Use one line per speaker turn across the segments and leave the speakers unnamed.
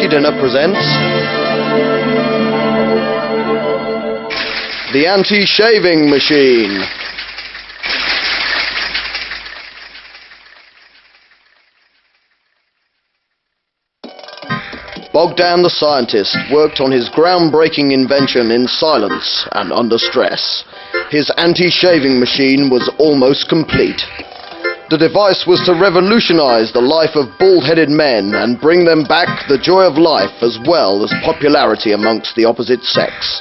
Sparky Dinner presents the Anti-Shaving Machine. Bogdan the scientist worked on his groundbreaking invention in silence and under stress. His anti-shaving machine was almost complete. The device was to revolutionize the life of bald-headed men and bring them back the joy of life as well as popularity amongst the opposite sex.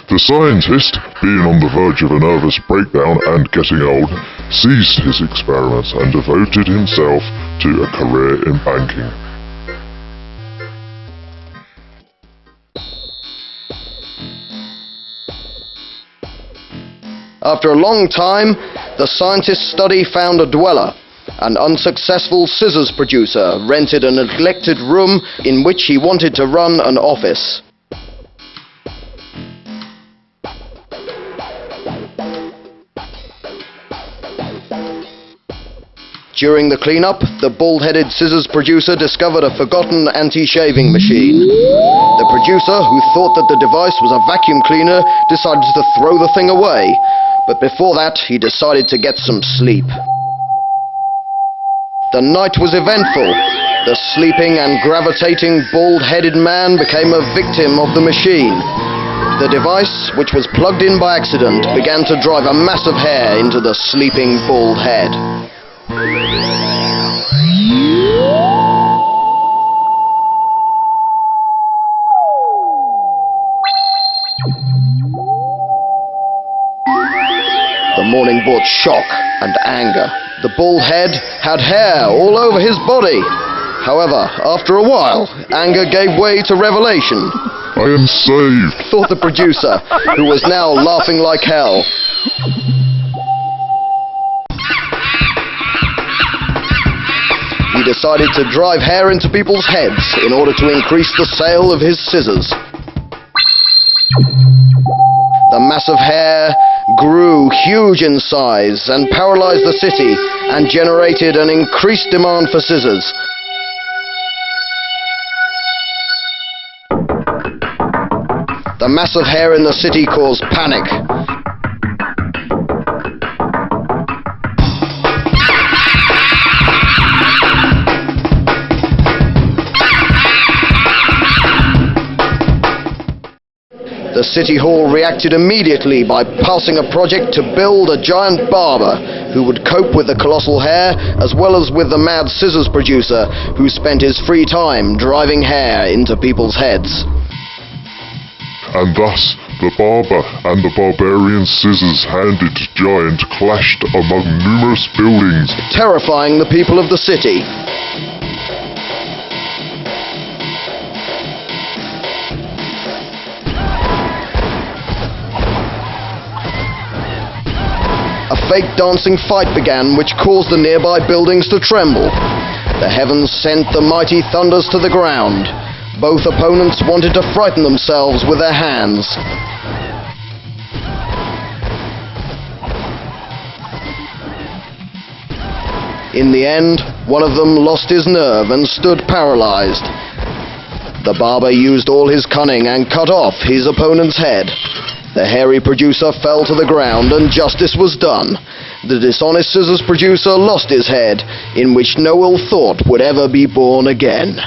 The scientist, being on the verge of a nervous breakdown and getting old, ceased his experiments and devoted himself to a career in banking.
After a long time, the scientist's study found a dweller. An unsuccessful scissors producer rented a neglected room in which he wanted to run an office. During the cleanup, the bald-headed scissors producer discovered a forgotten anti-shaving machine. The producer, who thought that the device was a vacuum cleaner, decided to throw the thing away. But before that, he decided to get some sleep. The night was eventful. The sleeping and gravitating bald-headed man became a victim of the machine. The device, which was plugged in by accident, began to drive a mass of hair into the sleeping bald head. The morning brought shock and anger. The bald head had hair all over his body. However, after a while, anger gave way to revelation.
I am saved,
thought the producer, who was now laughing like hell. He decided to drive hair into people's heads in order to increase the sale of his scissors. The mass of hair grew huge in size and paralyzed the city and generated an increased demand for scissors. The mass of hair in the city caused panic. The City Hall reacted immediately by passing a project to build a giant barber who would cope with the colossal hair as well as with the mad scissors producer who spent his free time driving hair into people's heads.
and thus the barber and the barbarian scissors-handed giant clashed among numerous buildings,
terrifying the people of the city. A fake dancing fight began, which caused the nearby buildings to tremble. The heavens sent the mighty thunders to the ground. Both opponents wanted to frighten themselves with their hands. In the end, one of them lost his nerve and stood paralyzed. The barber used all his cunning and cut off his opponent's head. The hairy producer fell to the ground and justice was done. The dishonest scissors producer lost his head, in which no ill thought would ever be born again.